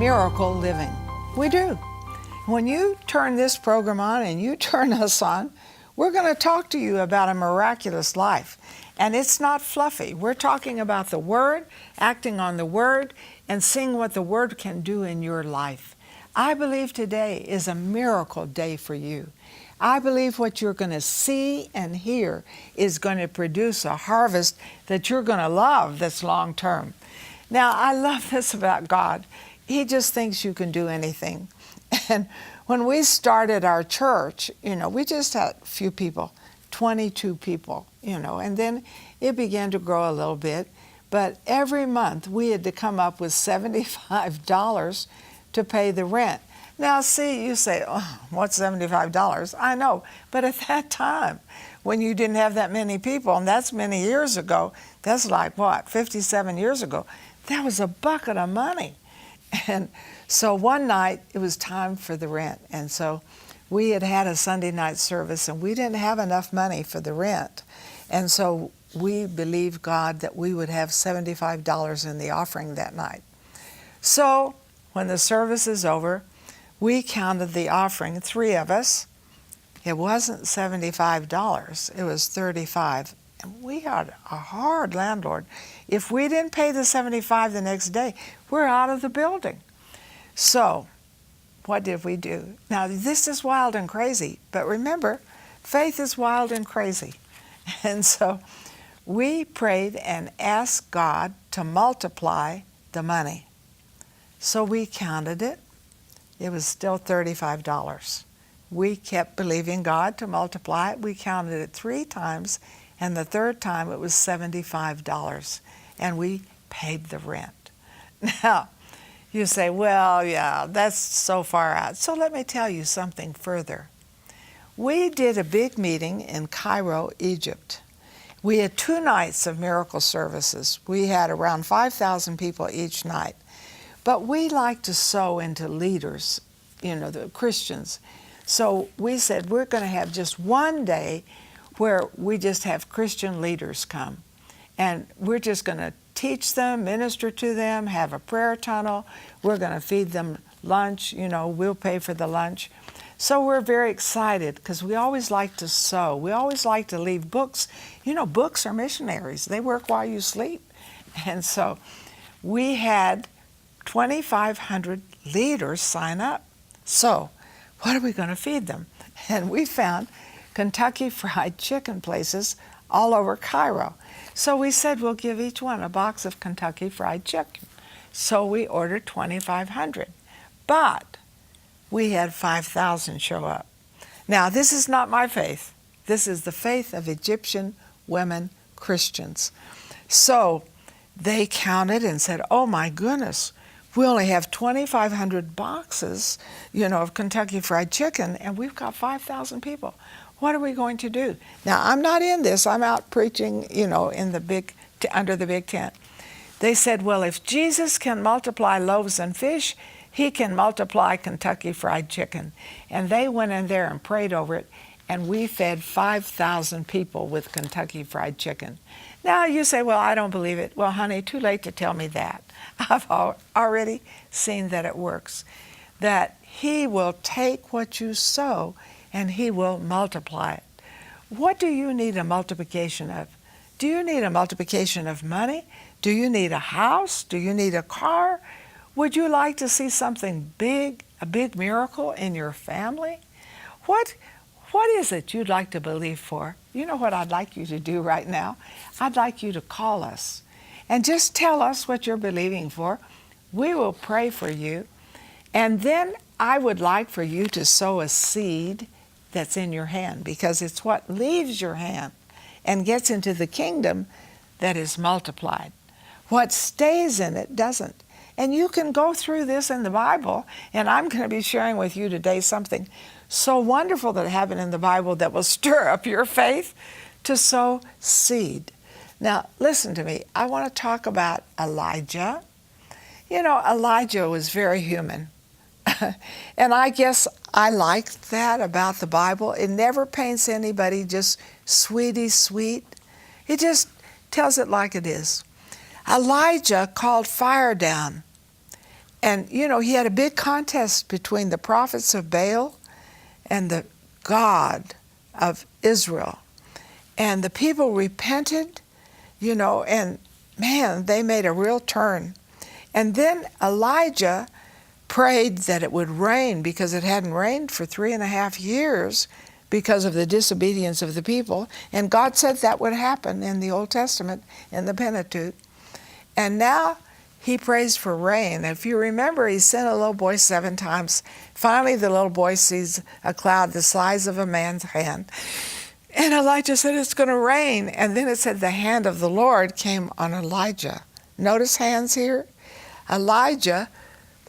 miracle living. We do. When you turn this program on and you turn us on, we're going to talk to you about a miraculous life. And it's not fluffy. We're talking about the Word, acting on the Word, and seeing what the Word can do in your life. I believe today is a miracle day for you. I believe what you're going to see and hear is going to produce a harvest that you're going to love that's long term. Now, I love this about God. He just thinks you can do anything. And when we started our church, we just had a few people, 22 people, and then it began to grow a little bit. But every month we had to come up with $75 to pay the rent. Now, see, you say, oh, what's $75? I know, but at that time, when you didn't have that many people, and that's many years ago, that's like, 57 years ago, that was a bucket of money. And so one night, it was time for the rent. And so we had a Sunday night service, and we didn't have enough money for the rent. And so we believed God that we would have $75 in the offering that night. So when the service is over, we counted the offering, 3 of us. It wasn't $75, it was $35. And we had a hard landlord. If we didn't pay the $75 the next day, we're out of the building. So what did we do? Now, this is wild and crazy, but remember, faith is wild and crazy. And so we prayed and asked God to multiply the money. So we counted it. It was still $35. We kept believing God to multiply it. We counted it 3 times, and the 3rd time it was $75, and we paid the rent. Now, you say, well, yeah, that's so far out. So let me tell you something further. We did a big meeting in Cairo, Egypt. We had 2 nights of miracle services. We had around 5,000 people each night. But we like to sow into leaders, the Christians. So we said we're going to have just one day where we just have Christian leaders come. And we're just going to teach them, minister to them, have a prayer tunnel. We're going to feed them lunch. We'll pay for the lunch. So we're very excited because we always like to sow. We always like to leave books. Books are missionaries. They work while you sleep. And so we had 2,500 leaders sign up. So what are we going to feed them? And we found Kentucky Fried Chicken places all over Cairo. So we said we'll give each one a box of Kentucky Fried Chicken. So we ordered 2,500. But we had 5,000 show up. Now, this is not my faith. This is the faith of Egyptian women Christians. So they counted and said, oh my goodness, we only have 2,500 boxes, of Kentucky Fried Chicken, and we've got 5,000 people. What are we going to do? Now, I'm not in this. I'm out preaching, in the under the big tent. They said, well, if Jesus can multiply loaves and fish, he can multiply Kentucky Fried Chicken. And they went in there and prayed over it, and we fed 5,000 people with Kentucky Fried Chicken. Now, you say, well, I don't believe it. Well, honey, too late to tell me that. I've already seen that it works, that he will take what you sow and he will multiply it. What do you need a multiplication of? Do you need a multiplication of money? Do you need a house? Do you need a car? Would you like to see something big, a big miracle in your family? What is it you'd like to believe for? You know what I'd like you to do right now? I'd like you to call us and just tell us what you're believing for. We will pray for you. And then I would like for you to sow a seed that's in your hand, because it's what leaves your hand and gets into the kingdom that is multiplied. What stays in it doesn't. And you can go through this in the Bible, and I'm going to be sharing with you today something so wonderful that happened in the Bible that will stir up your faith to sow seed. Now, listen to me. I want to talk about Elijah. Elijah was very human. And I guess I like that about the Bible. It never paints anybody just sweetie sweet. It just tells it like it is. Elijah called fire down And, he had a big contest between the prophets of Baal and the God of Israel. And the people repented, and man, they made a real turn. And then Elijah prayed that it would rain because it hadn't rained for 3.5 years because of the disobedience of the people. And God said that would happen in the Old Testament, in the Pentateuch. And now he prays for rain. If you remember, he sent a little boy 7 times. Finally, the little boy sees a cloud the size of a man's hand. And Elijah said, it's going to rain. And then it said the hand of the Lord came on Elijah. Notice hands here? Elijah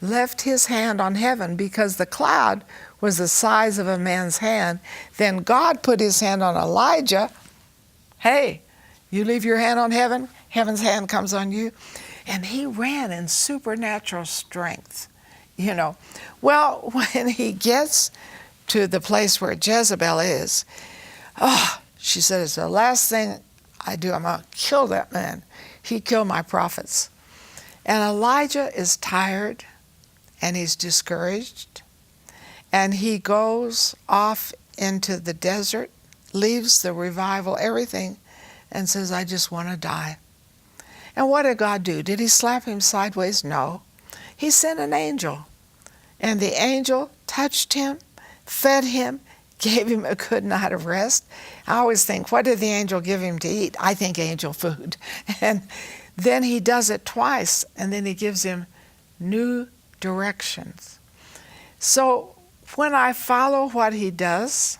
left his hand on heaven because the cloud was the size of a man's hand. Then God put his hand on Elijah. Hey, you leave your hand on heaven, heaven's hand comes on you. And he ran in supernatural strength, Well, when he gets to the place where Jezebel is, she said, it's the last thing I do. I'm going to kill that man. He killed my prophets. And Elijah is tired and he's discouraged. And he goes off into the desert, leaves the revival, everything, and says, I just want to die. And what did God do? Did he slap him sideways? No. He sent an angel. And the angel touched him, fed him, gave him a good night of rest. I always think, what did the angel give him to eat? I think angel food. And then he does it twice, and then he gives him new directions. So when I follow what he does,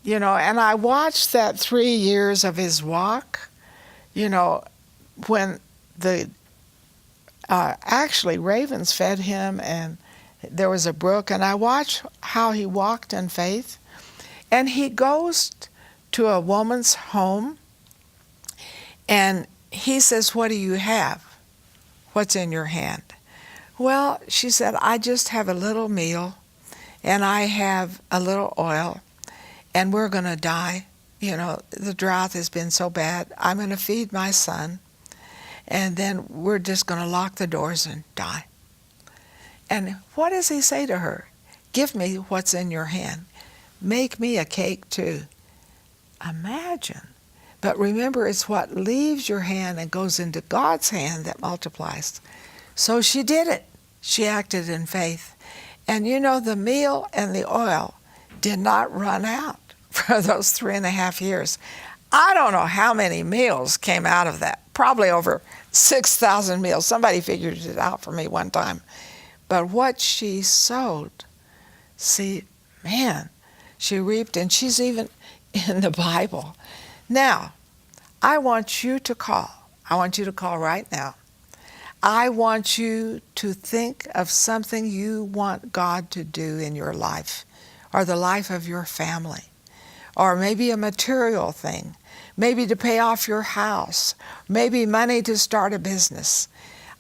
and I watch that 3 years of his walk, when the actually ravens fed him and there was a brook, and I watch how he walked in faith. And he goes to a woman's home and he says, what do you have? What's in your hand? Well, she said, I just have a little meal and I have a little oil and we're going to die. The drought has been so bad. I'm going to feed my son. And then we're just going to lock the doors and die. And what does he say to her? Give me what's in your hand. Make me a cake too. Imagine. But remember, it's what leaves your hand and goes into God's hand that multiplies. So she did it. She acted in faith. And the meal and the oil did not run out for those 3.5 years. I don't know how many meals came out of that. Probably over 6,000 meals. Somebody figured it out for me one time. But what she sowed, see, man, she reaped, and she's even in the Bible. Now, I want you to call. I want you to call right now. I want you to think of something you want God to do in your life, or the life of your family, or maybe a material thing, maybe to pay off your house, maybe money to start a business.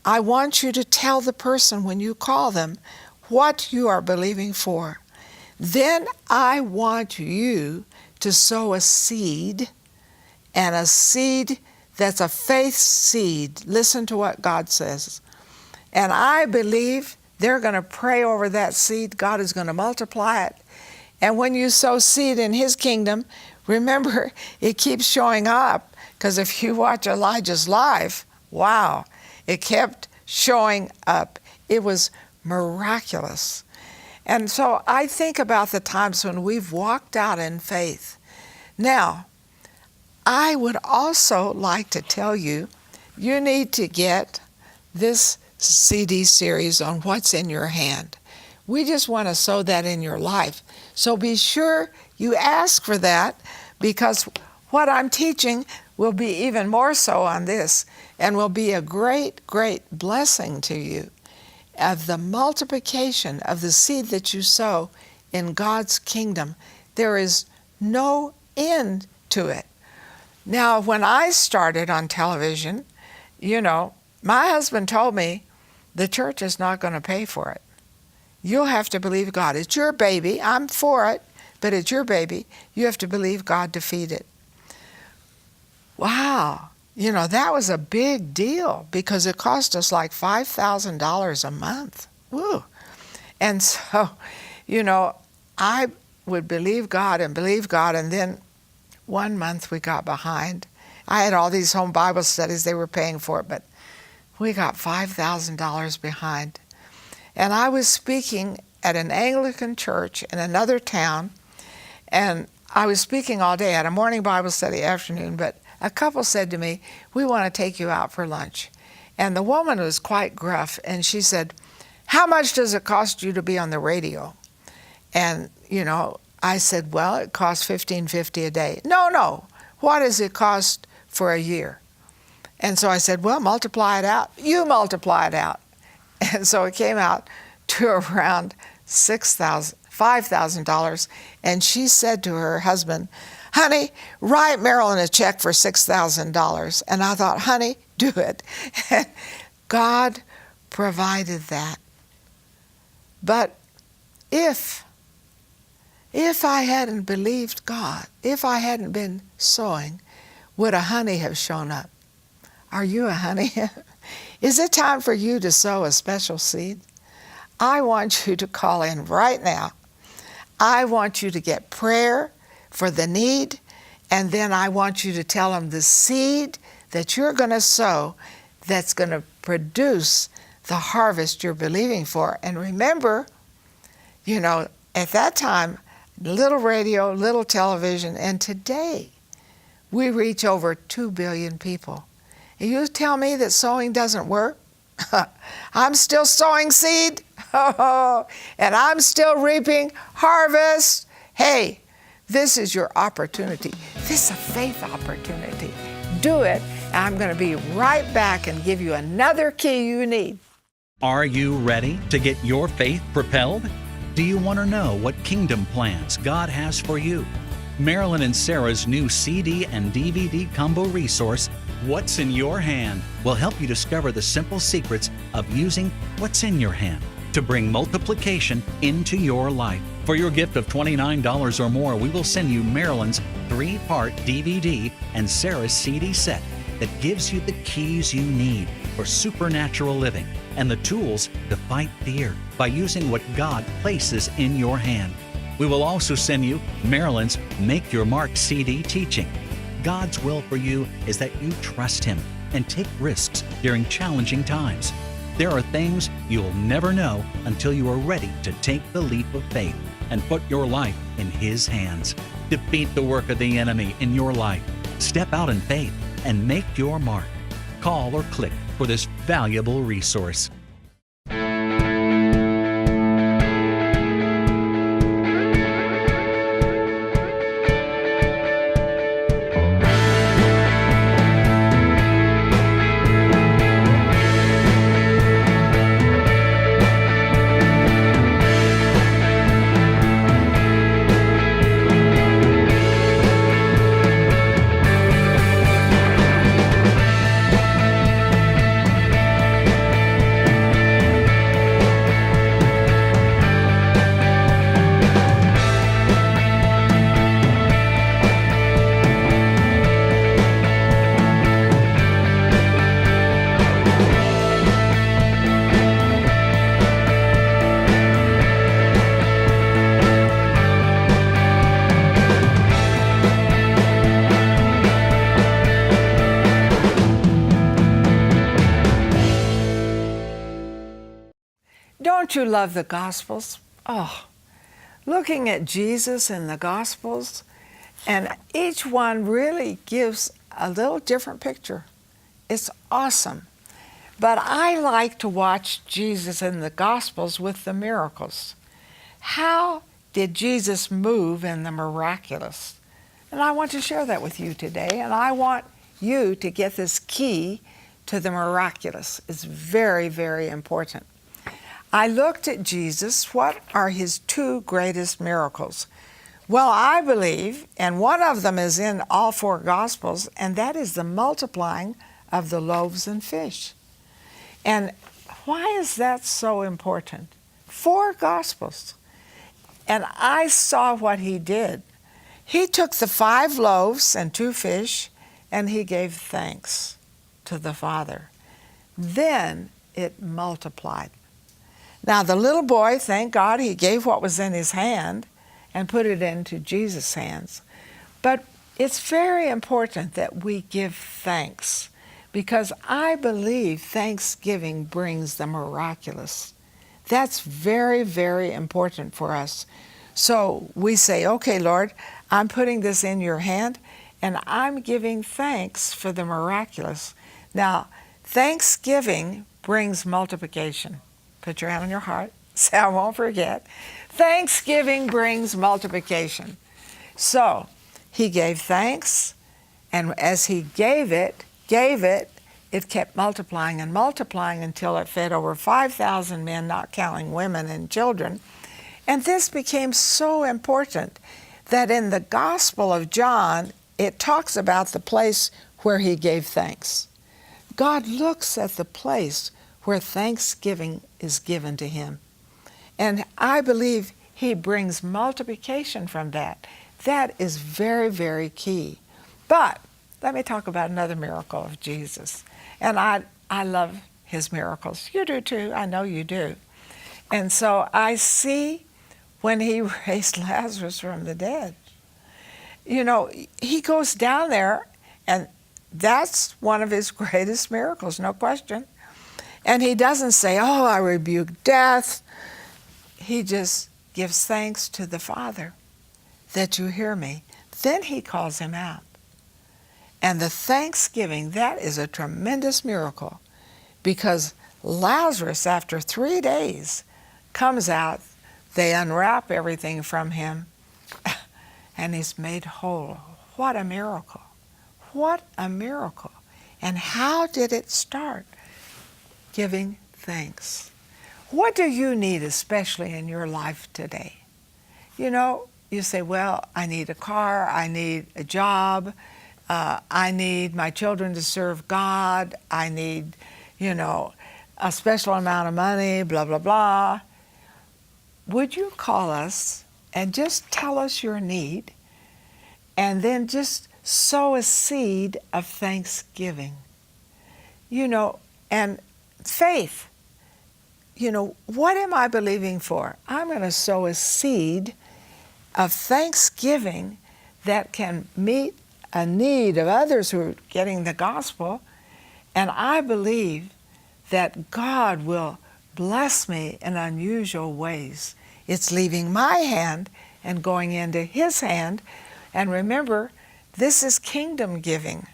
I want you to tell the person when you call them what you are believing for. Then I want you to sow a seed, and a seed that's a faith seed. Listen to what God says. And I believe they're going to pray over that seed. God is going to multiply it. And when you sow seed in His kingdom, remember, it keeps showing up. Because if you watch Elijah's life, wow, it kept showing up. It was miraculous. And so I think about the times when we've walked out in faith. Now, I would also like to tell you, you need to get this CD series on what's in your hand. We just want to sow that in your life. So be sure you ask for that, because what I'm teaching will be even more so on this, and will be a great, great blessing to you of the multiplication of the seed that you sow in God's kingdom. There is no end to it. Now, when I started on television, my husband told me the church is not going to pay for it. You'll have to believe God. It's your baby. I'm for it, but it's your baby. You have to believe God to feed it. Wow. You know, that was a big deal because it cost us like $5,000 a month. Woo. And so, you know, I would believe God, and then one month we got behind. I had all these home Bible studies, they were paying for it, but we got $5,000 behind. And I was speaking at an Anglican church in another town, and I was speaking all day. I had a morning Bible study, afternoon, but a couple said to me, "We want to take you out for lunch." And the woman was quite gruff, and she said, "How much does it cost you to be on the radio?" And, you know, I said, "Well, it costs $15.50 a day." No, what does it cost for a year? And so I said, "Well, multiply it out." "You multiply it out." And so it came out to around $5,000. And she said to her husband, "Honey, write Marilyn a check for $6,000. And I thought, honey, do it. God provided that. But if I hadn't believed God, if I hadn't been sowing, would a honey have shown up? Are you a honey? Is it time for you to sow a special seed? I want you to call in right now. I want you to get prayer for the need, and then I want you to tell them the seed that you're going to sow that's going to produce the harvest you're believing for. And remember, you know, at that time, little radio, little television, and today we reach over 2 billion people. And you tell me that sowing doesn't work? I'm still sowing seed, and I'm still reaping harvest. Hey, this is your opportunity. This is a faith opportunity. Do it, and I'm going to be right back and give you another key you need. Are you ready to get your faith propelled? Do you want to know what kingdom plans God has for you? Marilyn and Sarah's new CD and DVD combo resource, What's in Your Hand, will help you discover the simple secrets of using what's in your hand to bring multiplication into your life. For your gift of $29 or more, we will send you Marilyn's 3-part DVD and Sarah's CD set that gives you the keys you need for supernatural living and the tools to fight fear by using what God places in your hand. We will also send you Marilyn's Make Your Mark CD teaching. God's will for you is that you trust Him and take risks during challenging times. There are things you'll never know until you are ready to take the leap of faith and put your life in His hands. Defeat the work of the enemy in your life. Step out in faith and make your mark. Call or click for this valuable resource. Don't you love the Gospels? Oh, looking at Jesus in the Gospels, and each one really gives a little different picture. It's awesome. But I like to watch Jesus in the Gospels with the miracles. How did Jesus move in the miraculous? And I want to share that with you today, and I want you to get this key to the miraculous. It's very, very important. I looked at Jesus. What are His 2 greatest miracles? Well, I believe, and one of them is in all 4 Gospels, and that is the multiplying of the loaves and fish. And why is that so important? 4 Gospels. And I saw what He did. He took the 5 loaves and 2 fish, and he gave thanks to the Father. Then it multiplied. Now the little boy, thank God, he gave what was in his hand and put it into Jesus' hands. But it's very important that we give thanks, because I believe thanksgiving brings the miraculous. That's very, very important for us. So we say, okay, Lord, I'm putting this in your hand, and I'm giving thanks for the miraculous. Now, thanksgiving brings multiplication. Put your hand on your heart. Say, I won't forget. Thanksgiving brings multiplication. So he gave thanks, and as he gave it, it kept multiplying and multiplying until it fed over 5,000 men, not counting women and children. And this became so important that in the Gospel of John, it talks about the place where he gave thanks. God looks at the place where thanksgiving is given to him. And I believe he brings multiplication from that. That is very, very key. But let me talk about another miracle of Jesus. And I love his miracles. You do too. I know you do. And so I see when he raised Lazarus from the dead. You know, he goes down there, and that's one of his greatest miracles, no question. And he doesn't say, oh, I rebuke death. He just gives thanks to the Father that you hear me. Then he calls him out. And the thanksgiving, that is a tremendous miracle, because Lazarus, after 3 days, comes out. They unwrap everything from him, and he's made whole. What a miracle. What a miracle. And how did it start? Giving thanks. What do you need especially in your life today? You know, you say, well, I need a car, I need a job, I need my children to serve God, I need, you know, a special amount of money, blah, blah, blah. Would you call us and just tell us your need, and then just sow a seed of thanksgiving? You know, and faith. You know, what am I believing for? I'm going to sow a seed of thanksgiving that can meet a need of others who are getting the gospel. And I believe that God will bless me in unusual ways. It's leaving my hand and going into his hand. And remember, this is kingdom giving.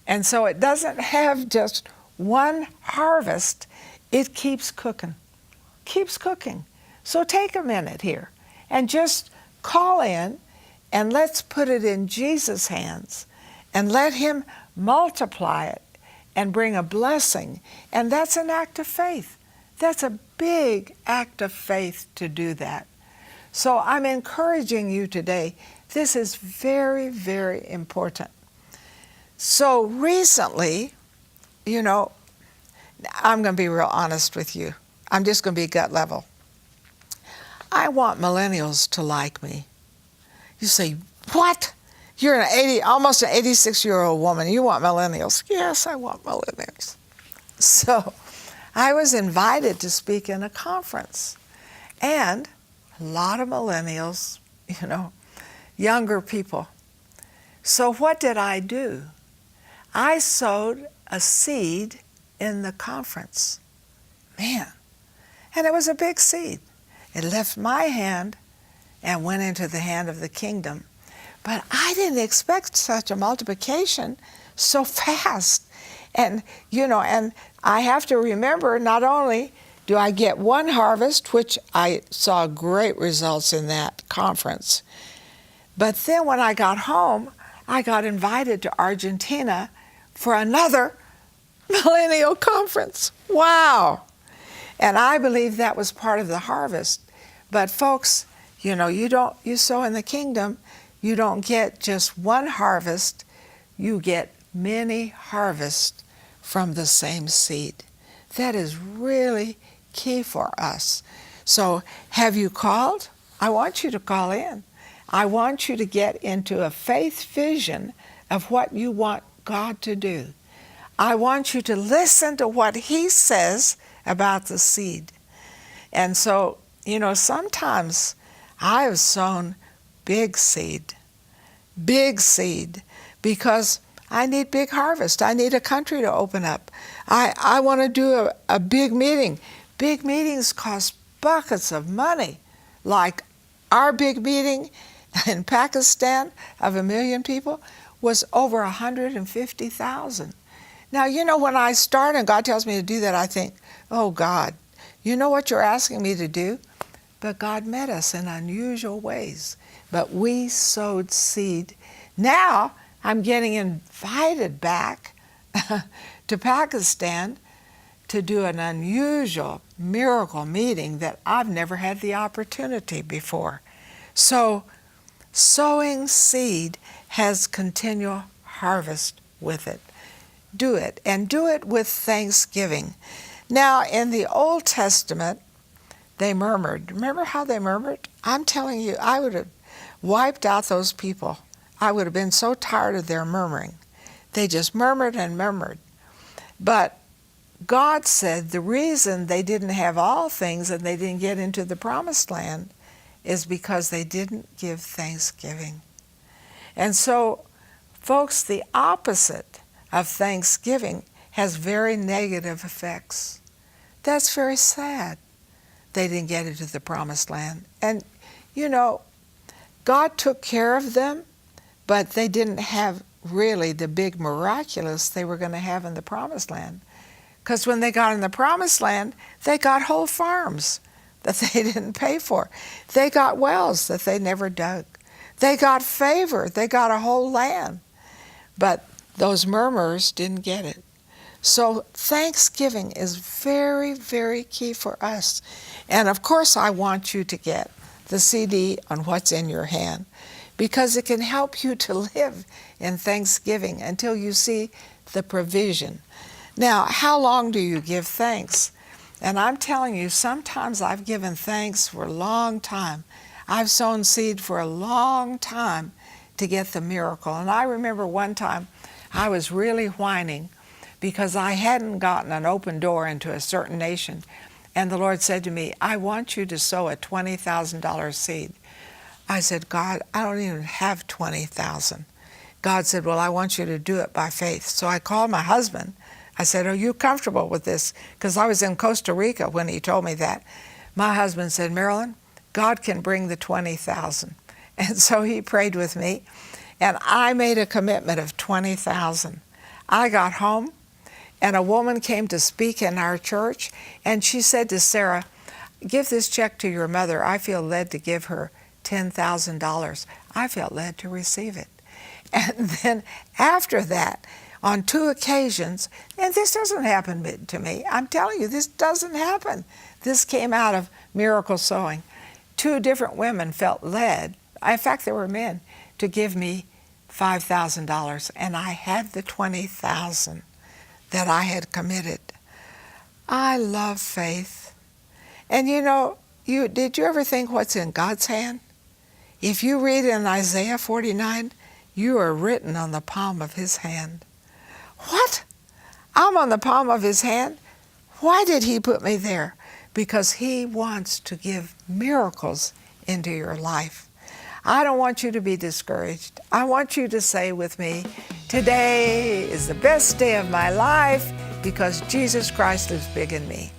And so it doesn't have just one harvest. It keeps cooking. Keeps cooking. So take a minute here and just call in, and let's put it in Jesus' hands and let him multiply it and bring a blessing. And that's an act of faith. That's a big act of faith to do that. So I'm encouraging you today. This is very, very important. So recently, you know, I'm going to be real honest with you. I'm just going to be gut level. I want millennials to like me. You say, what? You're almost an 86-year-old woman. You want millennials? Yes, I want millennials. So I was invited to speak in a conference. And a lot of millennials, you know, younger people. So what did I do? I sowed a seed in the conference. Man. And it was a big seed. It left my hand and went into the hand of the kingdom. But I didn't expect such a multiplication so fast. And, you know, and I have to remember, not only do I get one harvest, which I saw great results in that conference, but then when I got home, I got invited to Argentina for another millennial conference. Wow. And I believe that was part of the harvest. But folks, you know, you sow in the kingdom, you don't get just one harvest, you get many harvests from the same seed. That is really key for us. So have you called? I want you to call in. I want you to get into a faith vision of what you want God to do. I want you to listen to what He says about the seed. And so, sometimes I have sown big seed, because I need big harvest. I need a country to open up. I want to do a big meeting. Big meetings cost buckets of money, like our big meeting in Pakistan of 1 million people was over 150,000. Now, when I start and God tells me to do that, I think, oh God, you know what you're asking me to do? But God met us in unusual ways. But we sowed seed. Now I'm getting invited back to Pakistan to do an unusual miracle meeting that I've never had the opportunity before. So sowing seed has continual harvest with it. Do it, and do it with thanksgiving. Now, in the Old Testament, they murmured. Remember how they murmured? I'm telling you, I would have wiped out those people. I would have been so tired of their murmuring. They just murmured and murmured. But God said the reason they didn't have all things and they didn't get into the promised land is because they didn't give thanksgiving. And so, folks, the opposite of thanksgiving has very negative effects. That's very sad. They didn't get into the promised land. And, God took care of them, but they didn't have really the big miraculous they were going to have in the promised land. Because when they got in the promised land, they got whole farms that they didn't pay for. They got wells that they never dug. They got favor. They got a whole land. But those murmurers didn't get it. So thanksgiving is very, very key for us. And of course, I want you to get the CD on What's in Your Hand, because it can help you to live in thanksgiving until you see the provision. Now, how long do you give thanks? And I'm telling you, sometimes I've given thanks for a long time. I've sown seed for a long time to get the miracle. And I remember one time I was really whining because I hadn't gotten an open door into a certain nation. And the Lord said to me, I want you to sow a $20,000 seed. I said, God, I don't even have $20,000. God said, well, I want you to do it by faith. So I called my husband. I said, are you comfortable with this? Because I was in Costa Rica when he told me that. My husband said, Marilyn, God can bring the 20,000. And so he prayed with me, and I made a commitment of 20,000. I got home, and a woman came to speak in our church, and she said to Sarah, give this check to your mother. I feel led to give her $10,000. I felt led to receive it. And then after that, on 2 occasions, and this doesn't happen to me. I'm telling you, this doesn't happen. This came out of miracle sowing. 2 different women felt led, in fact, there were men, to give me $5,000, and I had the 20,000 that I had committed. I love faith. And did you ever think what's in God's hand? If you read in Isaiah 49, you are written on the palm of His hand. What? I'm on the palm of His hand? Why did He put me there? Because He wants to give miracles into your life. I don't want you to be discouraged. I want you to say with me, today is the best day of my life because Jesus Christ is big in me.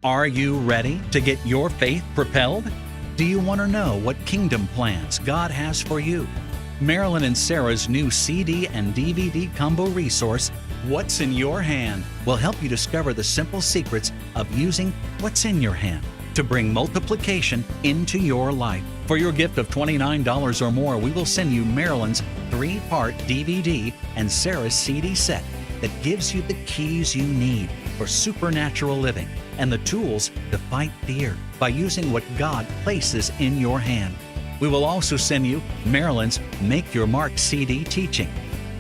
Are you ready to get your faith propelled? Do you want to know what kingdom plans God has for you? Marilyn and Sarah's new CD and DVD combo resource, What's in Your Hand, will help you discover the simple secrets of using what's in your hand to bring multiplication into your life. For your gift of $29 or more, we will send you Marilyn's 3-part DVD and Sarah's CD set that gives you the keys you need for supernatural living and the tools to fight fear by using what God places in your hand. We will also send you Marilyn's Make Your Mark CD teaching.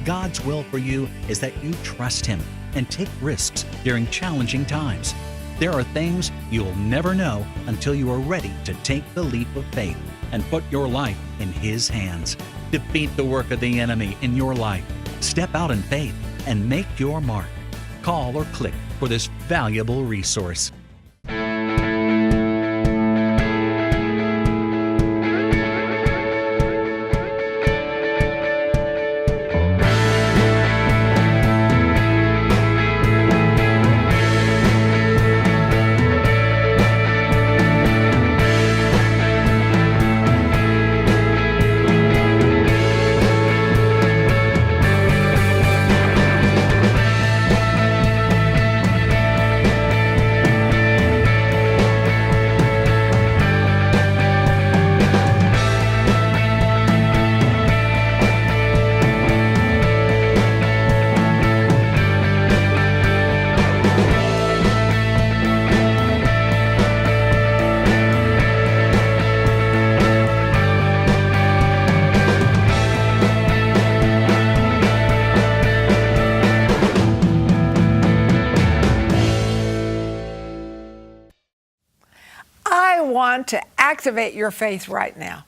God's will for you is that you trust Him and take risks during challenging times. There are things you'll never know until you are ready to take the leap of faith and put your life in His hands. Defeat the work of the enemy in your life Step out in faith and make your mark. Call or click for this valuable resource. I want to activate your faith right now.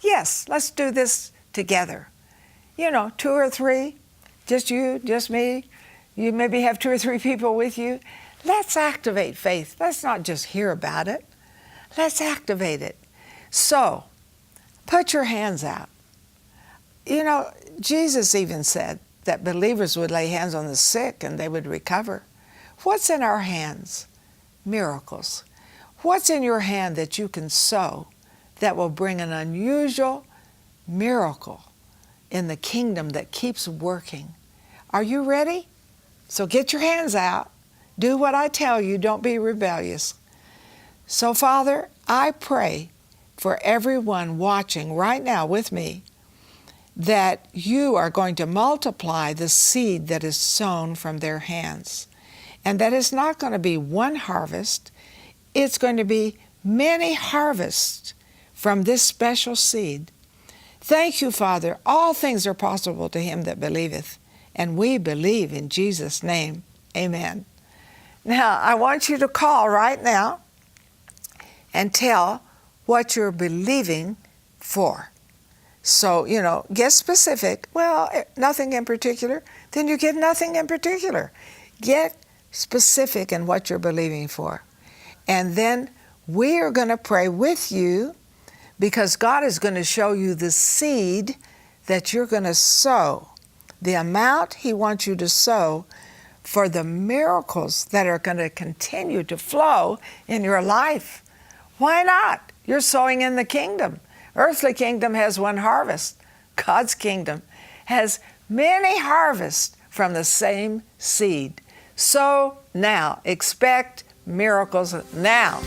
Yes, let's do this together. 2 or 3, just you, just me. You maybe have 2 or 3 people with you. Let's activate faith. Let's not just hear about it. Let's activate it. So, put your hands out. Jesus even said that believers would lay hands on the sick and they would recover. What's in our hands? Miracles. What's in your hand that you can sow that will bring an unusual miracle in the kingdom that keeps working? Are you ready? So get your hands out. Do what I tell you. Don't be rebellious. So, Father, I pray for everyone watching right now with me that you are going to multiply the seed that is sown from their hands, and that it's not going to be one harvest. It's going to be many harvests from this special seed. Thank you, Father. All things are possible to him that believeth, and we believe in Jesus' name. Amen. Now, I want you to call right now and tell what you're believing for. So, get specific. Well, nothing in particular. Then you get nothing in particular. Get specific in what you're believing for. And then we are going to pray with you, because God is going to show you the seed that you're going to sow, the amount he wants you to sow for the miracles that are going to continue to flow in your life. Why not? You're sowing in the kingdom. Earthly kingdom has one harvest. God's kingdom has many harvests from the same seed. So now, expect miracles now.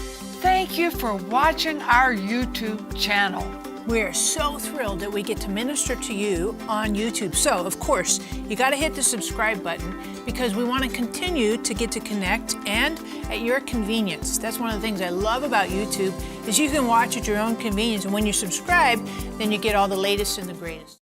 Thank you for watching our YouTube channel. We are so thrilled that we get to minister to you on YouTube. So, of course, you got to hit the subscribe button, because we want to continue to get to connect and at your convenience. That's one of the things I love about YouTube, is you can watch at your own convenience. And when you subscribe, then you get all the latest and the greatest.